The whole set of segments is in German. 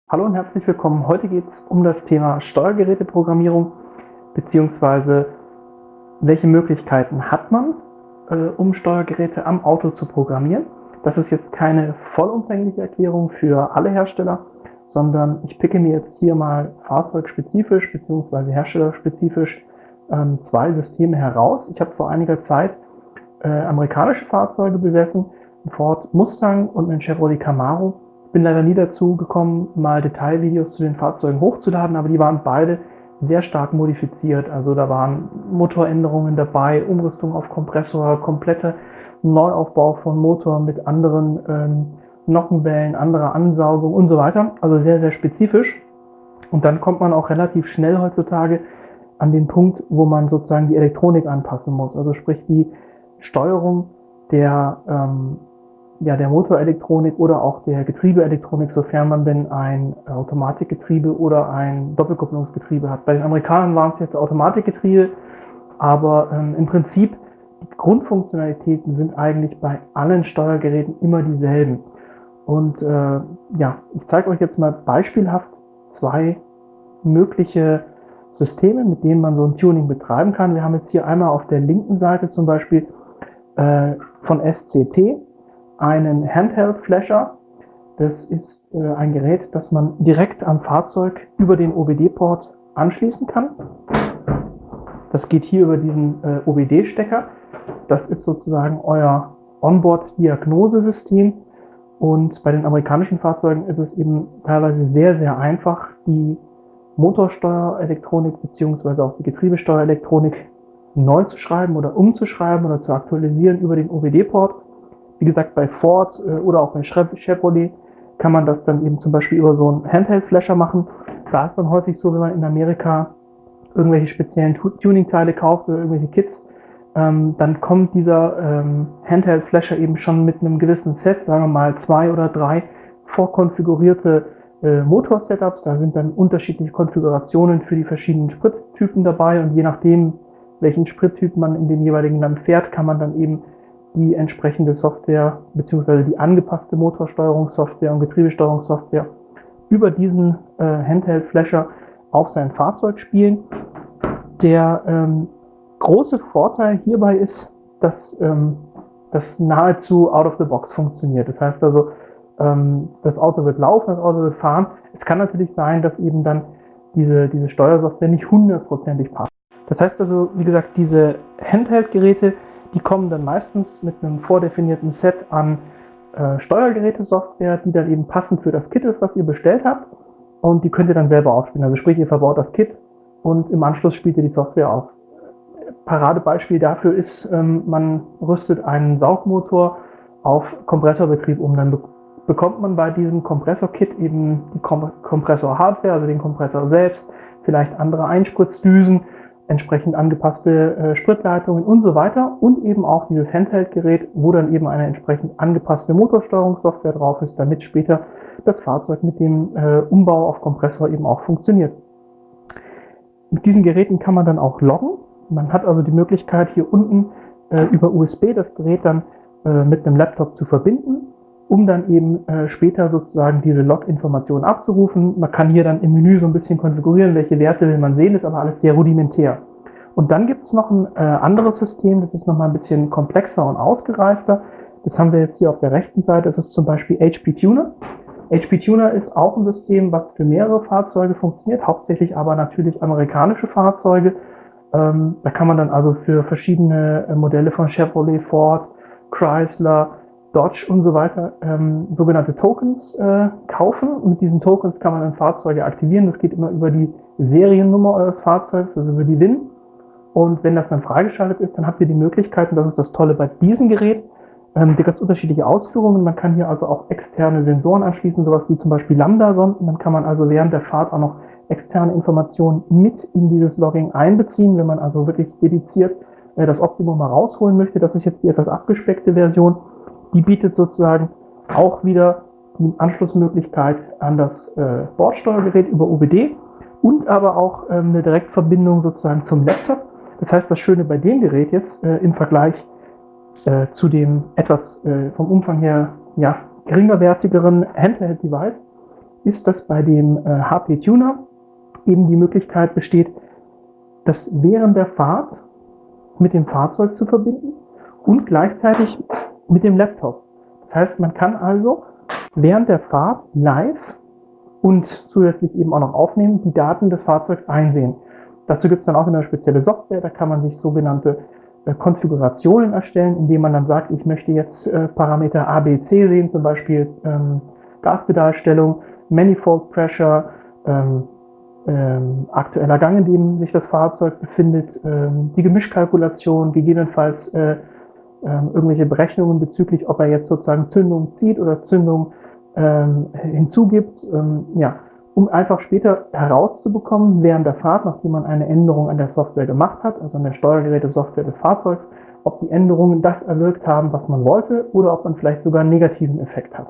Hallo und herzlich willkommen. Heute geht es um das Thema Steuergeräteprogrammierung bzw. welche Möglichkeiten hat man, um Steuergeräte am Auto zu programmieren. Das ist jetzt keine vollumfängliche Erklärung für alle Hersteller, sondern ich picke mir jetzt hier mal fahrzeugspezifisch bzw. herstellerspezifisch zwei Systeme heraus. Ich habe vor einiger Zeit amerikanische Fahrzeuge besessen, einen Ford Mustang und einen Chevrolet Camaro. Bin leider nie dazu gekommen, mal Detailvideos zu den Fahrzeugen hochzuladen, aber die waren beide sehr stark modifiziert. Also da waren Motoränderungen dabei, Umrüstung auf Kompressor, kompletter Neuaufbau von Motor mit anderen Nockenwellen, anderer Ansaugung und so weiter. Also sehr, sehr spezifisch. Und dann kommt man auch relativ schnell heutzutage an den Punkt, wo man sozusagen die Elektronik anpassen muss. Also sprich die Steuerung der Motorelektronik oder auch der Getriebeelektronik, sofern man denn ein Automatikgetriebe oder ein Doppelkupplungsgetriebe hat. Bei den Amerikanern waren es jetzt Automatikgetriebe, aber im Prinzip die Grundfunktionalitäten sind eigentlich bei allen Steuergeräten immer dieselben. Und ich zeige euch jetzt mal beispielhaft zwei mögliche Systeme, mit denen man so ein Tuning betreiben kann. Wir haben jetzt hier einmal auf der linken Seite zum Beispiel von SCT einen Handheld-Flasher. Das ist ein Gerät, das man direkt am Fahrzeug über den OBD-Port anschließen kann. Das geht hier über diesen OBD-Stecker. Das ist sozusagen euer Onboard-Diagnosesystem. Und bei den amerikanischen Fahrzeugen ist es eben teilweise sehr, sehr einfach, die Motorsteuerelektronik bzw. auch die Getriebesteuerelektronik neu zu schreiben oder umzuschreiben oder zu aktualisieren über den OBD-Port. Wie gesagt, bei Ford oder auch bei Chevrolet kann man das dann eben zum Beispiel über so einen Handheld-Flasher machen. Da ist dann häufig so, wenn man in Amerika irgendwelche speziellen Tuning-Teile kauft oder irgendwelche Kits, dann kommt dieser Handheld-Flasher eben schon mit einem gewissen Set, sagen wir mal 2 oder 3 vorkonfigurierte Motor-Setups. Da sind dann unterschiedliche Konfigurationen für die verschiedenen Sprittypen dabei und je nachdem, welchen Sprittyp man in dem jeweiligen Land fährt, kann man dann eben die entsprechende Software bzw. die angepasste Motorsteuerungssoftware und Getriebesteuerungssoftware über diesen Handheld-Flasher auf sein Fahrzeug spielen. Der große Vorteil hierbei ist, dass das nahezu out of the box funktioniert. Das heißt also, das Auto wird laufen, das Auto wird fahren. Es kann natürlich sein, dass eben dann diese Steuersoftware nicht hundertprozentig passt. Das heißt also, wie gesagt, diese Handheld-Geräte, die kommen dann meistens mit einem vordefinierten Set an Steuergerätesoftware, die dann eben passend für das Kit ist, was ihr bestellt habt. Und die könnt ihr dann selber aufspielen. Also sprich, ihr verbaut das Kit und im Anschluss spielt ihr die Software auf. Paradebeispiel dafür ist, man rüstet einen Saugmotor auf Kompressorbetrieb um. Dann bekommt man bei diesem Kompressor-Kit eben die Kompressor-Hardware, also den Kompressor selbst, vielleicht andere Einspritzdüsen, entsprechend angepasste Spritleitungen und so weiter und eben auch dieses Handheld-Gerät, wo dann eben eine entsprechend angepasste Motorsteuerungssoftware drauf ist, damit später das Fahrzeug mit dem Umbau auf Kompressor eben auch funktioniert. Mit diesen Geräten kann man dann auch loggen. Man hat also die Möglichkeit, hier unten über USB das Gerät dann mit einem Laptop zu verbinden, um dann eben später sozusagen diese Log-Informationen abzurufen. Man kann hier dann im Menü so ein bisschen konfigurieren, welche Werte will man sehen, ist aber alles sehr rudimentär. Und dann gibt es noch ein anderes System, das ist nochmal ein bisschen komplexer und ausgereifter. Das haben wir jetzt hier auf der rechten Seite, das ist zum Beispiel HP Tuner. HP Tuner ist auch ein System, was für mehrere Fahrzeuge funktioniert, hauptsächlich aber natürlich amerikanische Fahrzeuge. Da kann man dann also für verschiedene Modelle von Chevrolet, Ford, Chrysler, Dodge und so weiter sogenannte Tokens kaufen. Und mit diesen Tokens kann man dann Fahrzeuge aktivieren. Das geht immer über die Seriennummer eures Fahrzeugs, also über die VIN. Und wenn das dann freigeschaltet ist, dann habt ihr die Möglichkeiten, das ist das Tolle bei diesem Gerät, die ganz unterschiedliche Ausführungen. Man kann hier also auch externe Sensoren anschließen, sowas wie zum Beispiel Lambda-Sonden. Dann kann man also während der Fahrt auch noch externe Informationen mit in dieses Logging einbeziehen, wenn man also wirklich dediziert das Optimum mal rausholen möchte. Das ist jetzt die etwas abgespeckte Version. Die bietet sozusagen auch wieder die Anschlussmöglichkeit an das Bordsteuergerät über OBD und aber auch eine Direktverbindung sozusagen zum Laptop. Das heißt, das Schöne bei dem Gerät jetzt im Vergleich zu dem etwas vom Umfang her geringerwertigeren Handheld-Device ist, dass bei dem HP Tuner eben die Möglichkeit besteht, das während der Fahrt mit dem Fahrzeug zu verbinden und gleichzeitig mit dem Laptop. Das heißt, man kann also während der Fahrt live und zusätzlich eben auch noch aufnehmen, die Daten des Fahrzeugs einsehen. Dazu gibt es dann auch eine spezielle Software, da kann man sich sogenannte Konfigurationen erstellen, indem man dann sagt, ich möchte jetzt Parameter A, B, C sehen, zum Beispiel Gaspedalstellung, Manifold Pressure, aktueller Gang, in dem sich das Fahrzeug befindet, die Gemischkalkulation, gegebenenfalls irgendwelche Berechnungen bezüglich, ob er jetzt sozusagen Zündung zieht oder Zündung hinzugibt, um einfach später herauszubekommen, während der Fahrt, nachdem man eine Änderung an der Software gemacht hat, also an der Steuergeräte-Software des Fahrzeugs, ob die Änderungen das erwirkt haben, was man wollte, oder ob man vielleicht sogar einen negativen Effekt hat.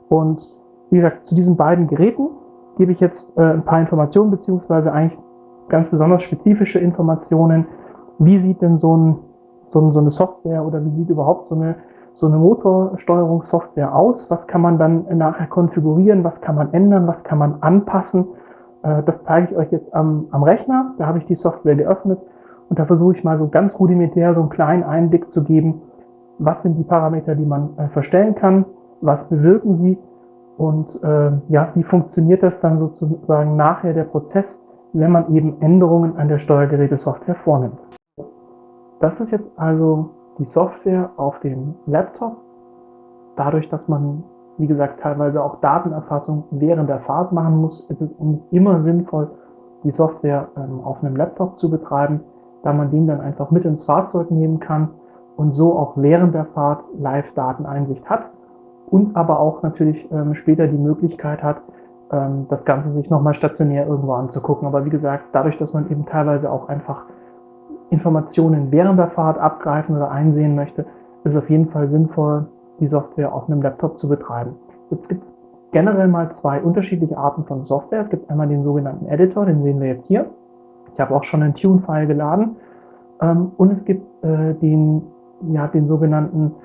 Und wie gesagt, zu diesen beiden Geräten gebe ich jetzt ein paar Informationen, beziehungsweise eigentlich ganz besonders spezifische Informationen. Wie sieht denn so eine Software oder wie sieht überhaupt so eine Motorsteuerungssoftware aus? Was kann man dann nachher konfigurieren? Was kann man ändern? Was kann man anpassen? Das zeige ich euch jetzt am Rechner. Da habe ich die Software geöffnet und da versuche ich mal so ganz rudimentär so einen kleinen Einblick zu geben. Was sind die Parameter, die man verstellen kann? Was bewirken sie? Und wie funktioniert das dann sozusagen nachher der Prozess, wenn man eben Änderungen an der Steuergeräte-Software vornimmt. Das ist jetzt also die Software auf dem Laptop. Dadurch, dass man, wie gesagt, teilweise auch Datenerfassung während der Fahrt machen muss, ist es immer sinnvoll, die Software auf einem Laptop zu betreiben, da man den dann einfach mit ins Fahrzeug nehmen kann und so auch während der Fahrt Live-Dateneinsicht hat. Und aber auch natürlich später die Möglichkeit hat, das Ganze sich nochmal stationär irgendwo anzugucken. Aber wie gesagt, dadurch, dass man eben teilweise auch einfach Informationen während der Fahrt abgreifen oder einsehen möchte, ist es auf jeden Fall sinnvoll, die Software auf einem Laptop zu betreiben. Jetzt gibt es generell mal zwei unterschiedliche Arten von Software. Es gibt einmal den sogenannten Editor, den sehen wir jetzt hier. Ich habe auch schon einen Tune-File geladen. Und es gibt den sogenannten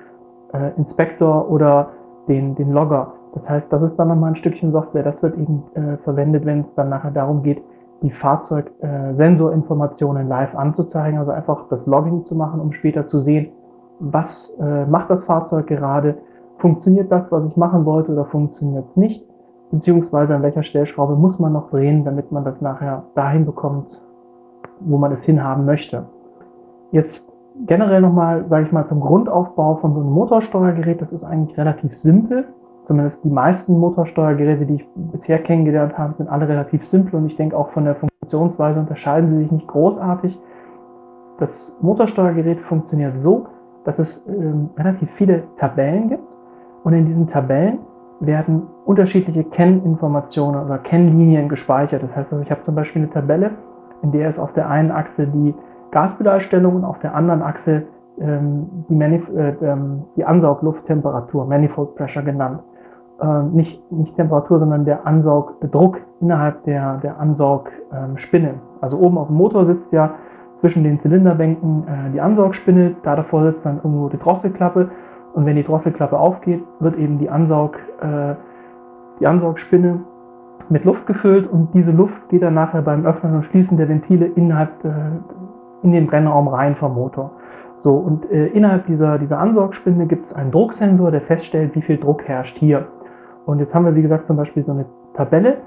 Inspector oder den Logger. Das heißt, das ist dann nochmal ein Stückchen Software, das wird eben verwendet, wenn es dann nachher darum geht, die Fahrzeugsensorinformationen live anzuzeigen, also einfach das Logging zu machen, um später zu sehen, was macht das Fahrzeug gerade, funktioniert das, was ich machen wollte oder funktioniert es nicht, beziehungsweise an welcher Stellschraube muss man noch drehen, damit man das nachher dahin bekommt, wo man es hinhaben möchte. Jetzt generell nochmal, sage ich mal, zum Grundaufbau von so einem Motorsteuergerät, das ist eigentlich relativ simpel. Zumindest die meisten Motorsteuergeräte, die ich bisher kennengelernt habe, sind alle relativ simpel und ich denke auch von der Funktionsweise unterscheiden sie sich nicht großartig. Das Motorsteuergerät funktioniert so, dass es relativ viele Tabellen gibt und in diesen Tabellen werden unterschiedliche Kenninformationen oder Kennlinien gespeichert. Das heißt, also ich habe zum Beispiel eine Tabelle, in der ist auf der einen Achse die Gaspedalstellung und auf der anderen Achse die Ansauglufttemperatur, Manifold Pressure genannt. Nicht Temperatur, sondern der Ansaugdruck innerhalb der Ansaugspinne. Also oben auf dem Motor sitzt ja zwischen den Zylinderbänken die Ansaugspinne, da davor sitzt dann irgendwo die Drosselklappe und wenn die Drosselklappe aufgeht, wird eben die Ansaugspinne mit Luft gefüllt und diese Luft geht dann nachher beim Öffnen und Schließen der Ventile in den Brennraum rein vom Motor. So, und innerhalb dieser Ansaugspinne gibt es einen Drucksensor, der feststellt, wie viel Druck herrscht hier. Und jetzt haben wir, wie gesagt, zum Beispiel so eine Tabelle,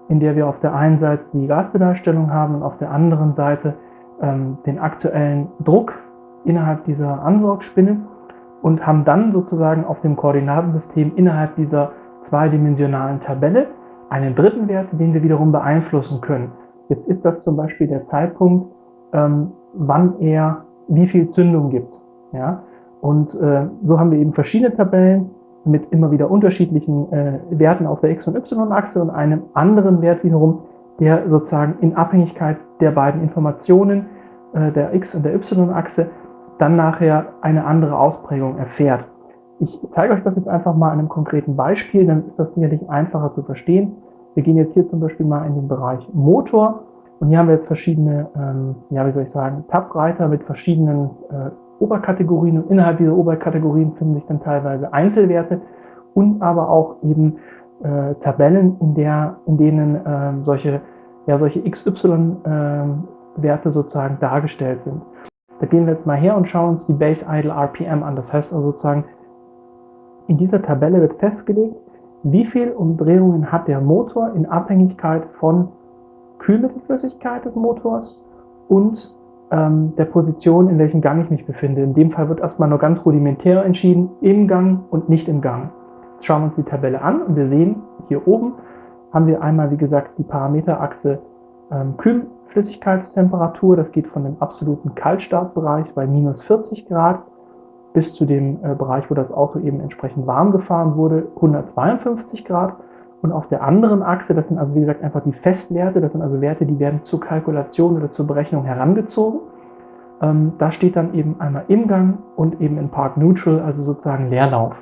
in der wir auf der einen Seite die Gaspedalstellung haben und auf der anderen Seite den aktuellen Druck innerhalb dieser Ansaugspinne und haben dann sozusagen auf dem Koordinatensystem innerhalb dieser zweidimensionalen Tabelle einen dritten Wert, den wir wiederum beeinflussen können. Jetzt ist das zum Beispiel der Zeitpunkt, wann er wie viel Zündung gibt. Ja? Und so haben wir eben verschiedene Tabellen mit immer wieder unterschiedlichen Werten auf der X- und Y-Achse und einem anderen Wert wiederum, der sozusagen in Abhängigkeit der beiden Informationen der X- und der Y-Achse dann nachher eine andere Ausprägung erfährt. Ich zeige euch das jetzt einfach mal an einem konkreten Beispiel, dann ist das sicherlich einfacher zu verstehen. Wir gehen jetzt hier zum Beispiel mal in den Bereich Motor und hier haben wir jetzt verschiedene, Tab-Reiter mit verschiedenen Oberkategorien und innerhalb dieser Oberkategorien finden sich dann teilweise Einzelwerte und aber auch eben Tabellen, in denen solche XY-Werte sozusagen dargestellt sind. Da gehen wir jetzt mal her und schauen uns die Base Idle RPM an. Das heißt also sozusagen, in dieser Tabelle wird festgelegt, wie viel Umdrehungen hat der Motor in Abhängigkeit von Kühlmittelflüssigkeit des Motors und der Position, in welchem Gang ich mich befinde. In dem Fall wird erstmal nur ganz rudimentär entschieden, im Gang und nicht im Gang. Jetzt schauen wir uns die Tabelle an und wir sehen, hier oben haben wir einmal, wie gesagt, die Parameterachse Kühlflüssigkeitstemperatur. Das geht von dem absoluten Kaltstartbereich bei minus 40 Grad bis zu dem Bereich, wo das Auto eben entsprechend warm gefahren wurde, 152 Grad. Und auf der anderen Achse, das sind also wie gesagt einfach die Festwerte, das sind also Werte, die werden zur Kalkulation oder zur Berechnung herangezogen. Da steht dann eben einmal im Gang und eben in Park Neutral, also sozusagen Leerlauf.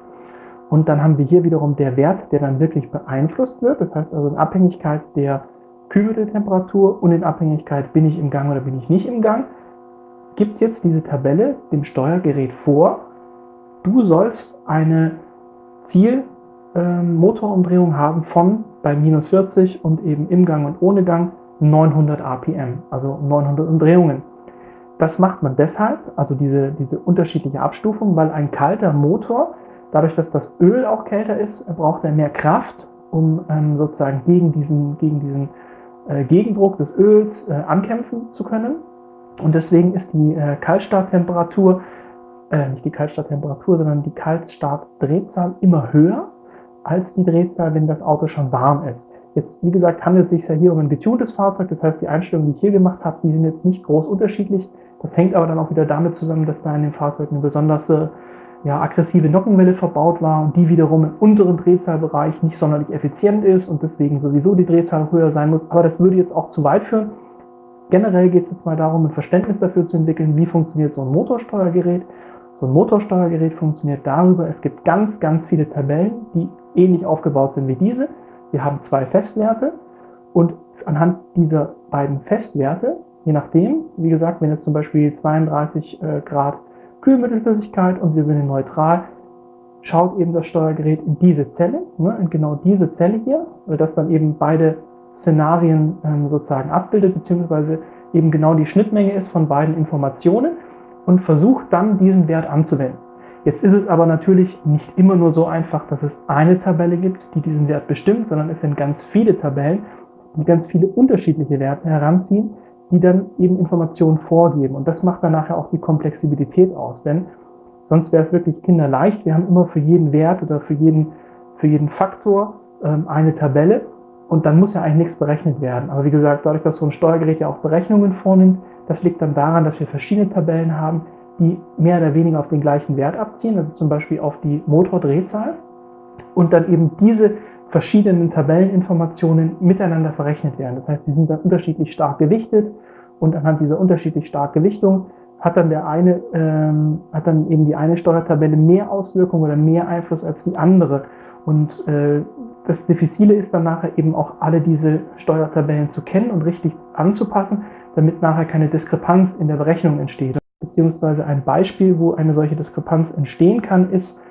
Und dann haben wir hier wiederum der Wert, der dann wirklich beeinflusst wird, das heißt also in Abhängigkeit der Kühlmitteltemperatur und in Abhängigkeit, bin ich im Gang oder bin ich nicht im Gang, gibt jetzt diese Tabelle dem Steuergerät vor, du sollst eine Zielmotorumdrehung haben von bei minus 40 und eben im Gang und ohne Gang 900 RPM, also 900 Umdrehungen. Das macht man deshalb, also diese unterschiedliche Abstufung, weil ein kalter Motor, dadurch, dass das Öl auch kälter ist, braucht er mehr Kraft, um sozusagen gegen diesen Gegendruck des Öls ankämpfen zu können. Und deswegen ist die Kaltstarttemperatur, nicht die Kaltstarttemperatur, sondern die Kaltstartdrehzahl immer höher als die Drehzahl, wenn das Auto schon warm ist. Jetzt, wie gesagt, handelt es sich ja hier um ein getuntes Fahrzeug, das heißt, die Einstellungen, die ich hier gemacht habe, die sind jetzt nicht groß unterschiedlich. Das hängt aber dann auch wieder damit zusammen, dass da in dem Fahrzeug eine besonders aggressive Nockenwelle verbaut war und die wiederum im unteren Drehzahlbereich nicht sonderlich effizient ist und deswegen sowieso die Drehzahl höher sein muss. Aber das würde jetzt auch zu weit führen. Generell geht es jetzt mal darum, ein Verständnis dafür zu entwickeln, wie funktioniert so ein Motorsteuergerät. So ein Motorsteuergerät funktioniert darüber, es gibt ganz, ganz viele Tabellen, die ähnlich aufgebaut sind wie diese. Wir haben zwei Festwerte und anhand dieser beiden Festwerte, je nachdem, wie gesagt, wenn jetzt zum Beispiel 32 Grad Kühlmittelflüssigkeit und wir sind neutral, schaut eben das Steuergerät in diese Zelle, in genau diese Zelle hier, weil das dann eben beide Szenarien sozusagen abbildet, beziehungsweise eben genau die Schnittmenge ist von beiden Informationen und versucht dann diesen Wert anzuwenden. Jetzt ist es aber natürlich nicht immer nur so einfach, dass es eine Tabelle gibt, die diesen Wert bestimmt, sondern es sind ganz viele Tabellen, die ganz viele unterschiedliche Werte heranziehen, die dann eben Informationen vorgeben. Und das macht dann nachher auch die Komplexibilität aus, denn sonst wäre es wirklich kinderleicht. Wir haben immer für jeden Wert oder für jeden Faktor eine Tabelle und dann muss ja eigentlich nichts berechnet werden. Aber wie gesagt, dadurch, dass so ein Steuergerät ja auch Berechnungen vornimmt, das liegt dann daran, dass wir verschiedene Tabellen haben, die mehr oder weniger auf den gleichen Wert abziehen, also zum Beispiel auf die Motordrehzahl und dann eben diese verschiedenen Tabelleninformationen miteinander verrechnet werden. Das heißt, die sind dann unterschiedlich stark gewichtet und anhand dieser unterschiedlich stark Gewichtung hat dann die eine Steuertabelle mehr Auswirkungen oder mehr Einfluss als die andere. Und das Diffizile ist dann nachher eben auch alle diese Steuertabellen zu kennen und richtig anzupassen, damit nachher keine Diskrepanz in der Berechnung entsteht. Beziehungsweise ein Beispiel, wo eine solche Diskrepanz entstehen kann, ist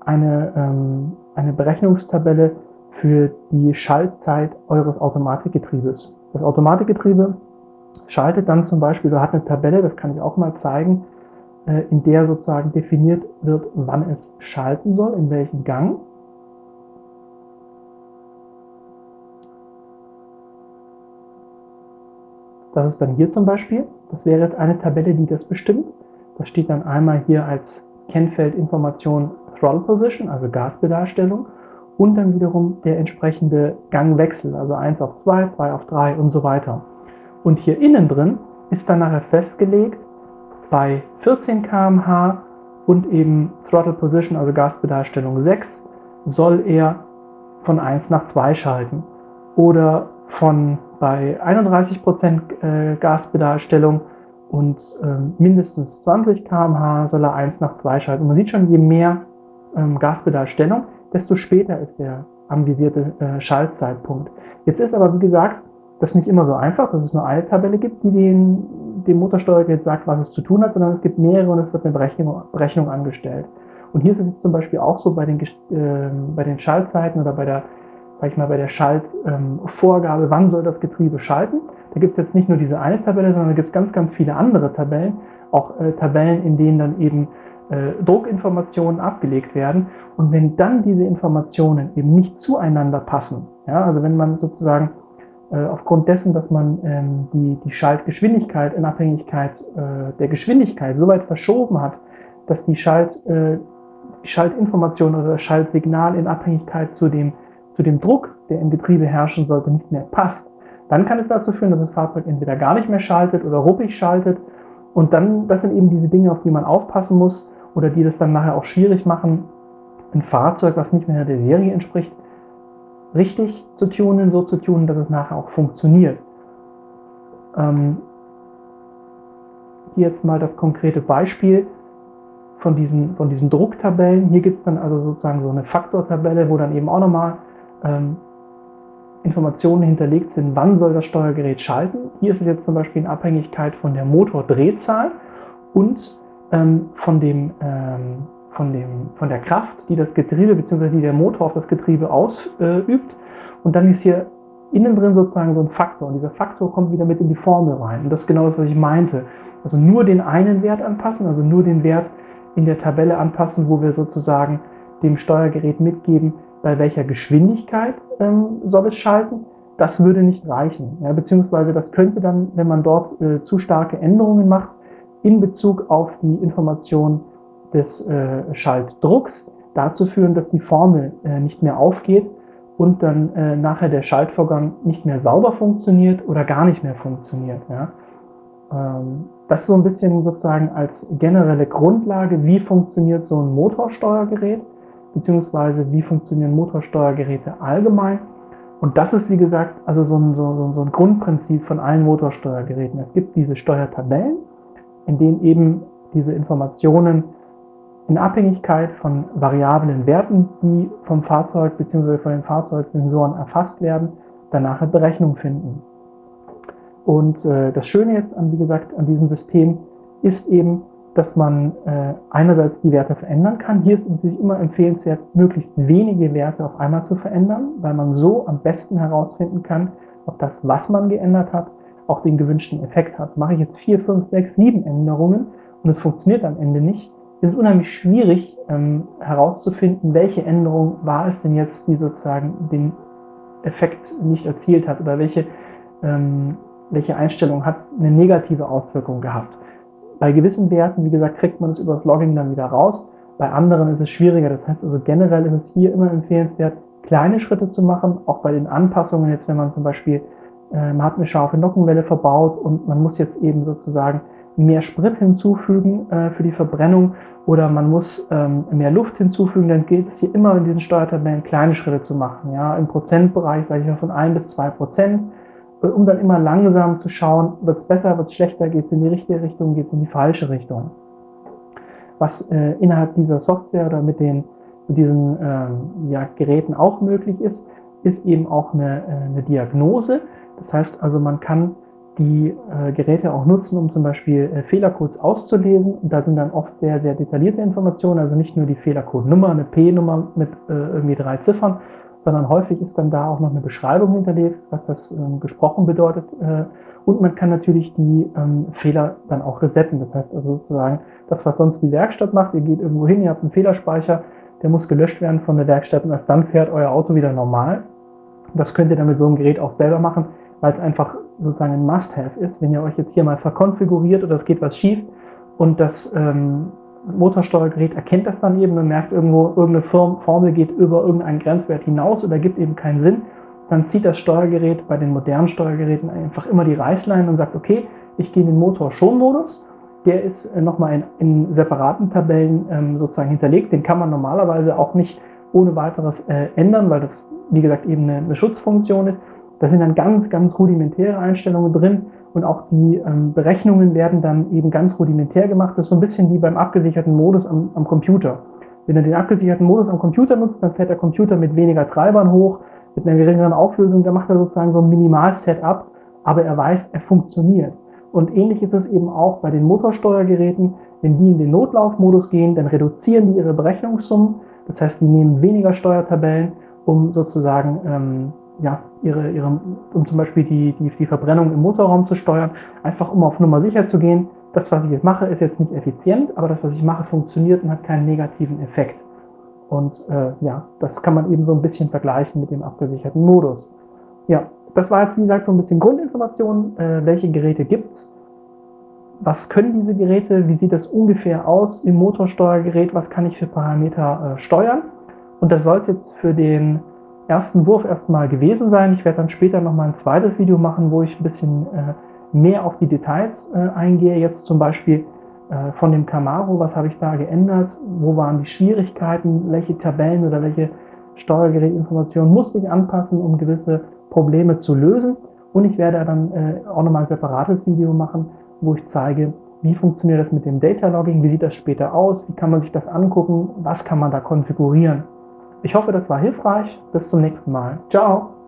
eine Berechnungstabelle für die Schaltzeit eures Automatikgetriebes. Das Automatikgetriebe schaltet dann zum Beispiel, oder hat eine Tabelle, das kann ich auch mal zeigen, in der sozusagen definiert wird, wann es schalten soll, in welchem Gang. Das ist dann hier zum Beispiel, das wäre jetzt eine Tabelle, die das bestimmt. Das steht dann einmal hier als Kennfeldinformation Throttle Position, also Gaspedalstellung, und dann wiederum der entsprechende Gangwechsel, also 1 auf 2, 2 auf 3 und so weiter. Und hier innen drin ist dann nachher festgelegt, bei 14 km/h und eben Throttle Position, also Gaspedalstellung 6, soll er von 1 nach 2 schalten. Oder bei 31% Gaspedalstellung und mindestens 20 km/h soll er 1 nach 2 schalten. Und man sieht schon, je mehr Gaspedalstellung, desto später ist der anvisierte Schaltzeitpunkt. Jetzt ist aber, wie gesagt, das nicht immer so einfach, dass es nur eine Tabelle gibt, die dem Motorsteuergerät sagt, was es zu tun hat, sondern es gibt mehrere und es wird eine Berechnung angestellt. Und hier ist es jetzt zum Beispiel auch so bei den Schaltzeiten oder bei der Schaltvorgabe, wann soll das Getriebe schalten. Da gibt es jetzt nicht nur diese eine Tabelle, sondern da gibt es ganz, ganz viele andere Tabellen, auch Tabellen, in denen dann eben Druckinformationen abgelegt werden. Und wenn dann diese Informationen eben nicht zueinander passen, ja, also wenn man sozusagen aufgrund dessen, dass man die Schaltgeschwindigkeit in Abhängigkeit der Geschwindigkeit so weit verschoben hat, dass die Schaltinformation oder das Schaltsignal in Abhängigkeit zu dem Druck, der im Getriebe herrschen sollte, nicht mehr passt, dann kann es dazu führen, dass das Fahrzeug entweder gar nicht mehr schaltet oder ruppig schaltet. Und dann, das sind eben diese Dinge, auf die man aufpassen muss oder die das dann nachher auch schwierig machen, ein Fahrzeug, was nicht mehr der Serie entspricht, richtig zu tunen, so zu tunen, dass es nachher auch funktioniert. Hier jetzt mal das konkrete Beispiel von diesen Drucktabellen. Hier gibt es dann also sozusagen so eine Faktortabelle, wo dann eben auch nochmal Informationen hinterlegt sind, wann soll das Steuergerät schalten. Hier ist es jetzt zum Beispiel in Abhängigkeit von der Motordrehzahl und von der Kraft, die das Getriebe bzw. die der Motor auf das Getriebe ausübt. Und dann ist hier innen drin sozusagen so ein Faktor. Und dieser Faktor kommt wieder mit in die Formel rein. Und das ist genau das, was ich meinte. Also nur den einen Wert anpassen, also nur den Wert in der Tabelle anpassen, wo wir sozusagen dem Steuergerät mitgeben, bei welcher Geschwindigkeit soll es schalten. Das würde nicht reichen. Ja, beziehungsweise das könnte dann, wenn man dort zu starke Änderungen macht, in Bezug auf die Information des Schaltdrucks dazu führen, dass die Formel nicht mehr aufgeht und dann nachher der Schaltvorgang nicht mehr sauber funktioniert oder gar nicht mehr funktioniert. Ja. Das ist so ein bisschen sozusagen als generelle Grundlage, wie funktioniert so ein Motorsteuergerät, beziehungsweise wie funktionieren Motorsteuergeräte allgemein. Und das ist, wie gesagt, also so ein Grundprinzip von allen Motorsteuergeräten. Es gibt diese Steuertabellen, in denen eben diese Informationen in Abhängigkeit von variablen Werten, die vom Fahrzeug bzw. von den Fahrzeugsensoren erfasst werden, danach eine Berechnung finden. Und das Schöne jetzt, wie gesagt, an diesem System ist eben, dass man einerseits die Werte verändern kann. Hier ist natürlich immer empfehlenswert, möglichst wenige Werte auf einmal zu verändern, weil man so am besten herausfinden kann, ob das, was man geändert hat, auch den gewünschten Effekt hat. Mache ich jetzt 4, 5, 6, 7 Änderungen und es funktioniert am Ende nicht, ist es unheimlich schwierig herauszufinden, welche Änderung war es denn jetzt, die sozusagen den Effekt nicht erzielt hat oder welche Einstellung hat eine negative Auswirkung gehabt. Bei gewissen Werten, wie gesagt, kriegt man es über das Logging dann wieder raus. Bei anderen ist es schwieriger. Das heißt also generell ist es hier immer empfehlenswert, kleine Schritte zu machen, auch bei den Anpassungen. Jetzt, wenn man zum Beispiel, man hat eine scharfe Nockenwelle verbaut und man muss jetzt eben sozusagen mehr Sprit hinzufügen für die Verbrennung oder man muss mehr Luft hinzufügen, dann gilt es hier immer in diesen Steuertabellen kleine Schritte zu machen. Ja, im Prozentbereich, sage ich mal, von 1 bis 2%. Um dann immer langsam zu schauen, wird es besser, wird es schlechter, geht es in die richtige Richtung, geht es in die falsche Richtung. Was innerhalb dieser Software oder mit diesen Geräten auch möglich ist, ist eben auch eine Diagnose. Das heißt also, man kann die Geräte auch nutzen, um zum Beispiel Fehlercodes auszulesen. Und da sind dann oft sehr, sehr detaillierte Informationen, also nicht nur die Fehlercodenummer, eine P-Nummer mit irgendwie 3 Ziffern, sondern häufig ist dann da auch noch eine Beschreibung hinterlegt, was das gesprochen bedeutet. Und man kann natürlich die Fehler dann auch resetten. Das heißt also sozusagen, das, was sonst die Werkstatt macht, ihr geht irgendwo hin, ihr habt einen Fehlerspeicher, der muss gelöscht werden von der Werkstatt und erst dann fährt euer Auto wieder normal. Das könnt ihr dann mit so einem Gerät auch selber machen, weil es einfach sozusagen ein Must-Have ist. Wenn ihr euch jetzt hier mal verkonfiguriert oder es geht was schief und das Motorsteuergerät erkennt das dann eben und merkt irgendwo, irgendeine Formel geht über irgendeinen Grenzwert hinaus oder gibt eben keinen Sinn, dann zieht das Steuergerät bei den modernen Steuergeräten einfach immer die Reißleine und sagt, okay, ich gehe in den Motor-Schon-Modus. Der ist nochmal in separaten Tabellen sozusagen hinterlegt. Den kann man normalerweise auch nicht ohne weiteres ändern, weil das, wie gesagt, eben eine Schutzfunktion ist. Da sind dann ganz, ganz rudimentäre Einstellungen drin. Und auch die Berechnungen werden dann eben ganz rudimentär gemacht. Das ist so ein bisschen wie beim abgesicherten Modus am Computer. Wenn du den abgesicherten Modus am Computer nutzt, dann fährt der Computer mit weniger Treibern hoch, mit einer geringeren Auflösung, da macht er sozusagen so ein Minimal-Setup, aber er weiß, er funktioniert. Und ähnlich ist es eben auch bei den Motorsteuergeräten. Wenn die in den Notlaufmodus gehen, dann reduzieren die ihre Berechnungssummen. Das heißt, die nehmen weniger Steuertabellen, um sozusagen um zum Beispiel die Verbrennung im Motorraum zu steuern, einfach um auf Nummer sicher zu gehen. Das, was ich jetzt mache, ist jetzt nicht effizient, aber das, was ich mache, funktioniert und hat keinen negativen Effekt. Und das kann man eben so ein bisschen vergleichen mit dem abgesicherten Modus. Ja, das war jetzt, wie gesagt, so ein bisschen Grundinformation. Welche Geräte gibt's? Was können diese Geräte? Wie sieht das ungefähr aus im Motorsteuergerät? Was kann ich für Parameter steuern? Und das soll es jetzt für den ersten Wurf erstmal gewesen sein. Ich werde dann später nochmal ein zweites Video machen, wo ich ein bisschen mehr auf die Details eingehe. Jetzt zum Beispiel von dem Camaro, was habe ich da geändert? Wo waren die Schwierigkeiten? Welche Tabellen oder welche Steuergerätinformationen musste ich anpassen, um gewisse Probleme zu lösen? Und ich werde dann auch nochmal ein separates Video machen, wo ich zeige, wie funktioniert das mit dem Data Logging, wie sieht das später aus, wie kann man sich das angucken, was kann man da konfigurieren. Ich hoffe, das war hilfreich. Bis zum nächsten Mal. Ciao!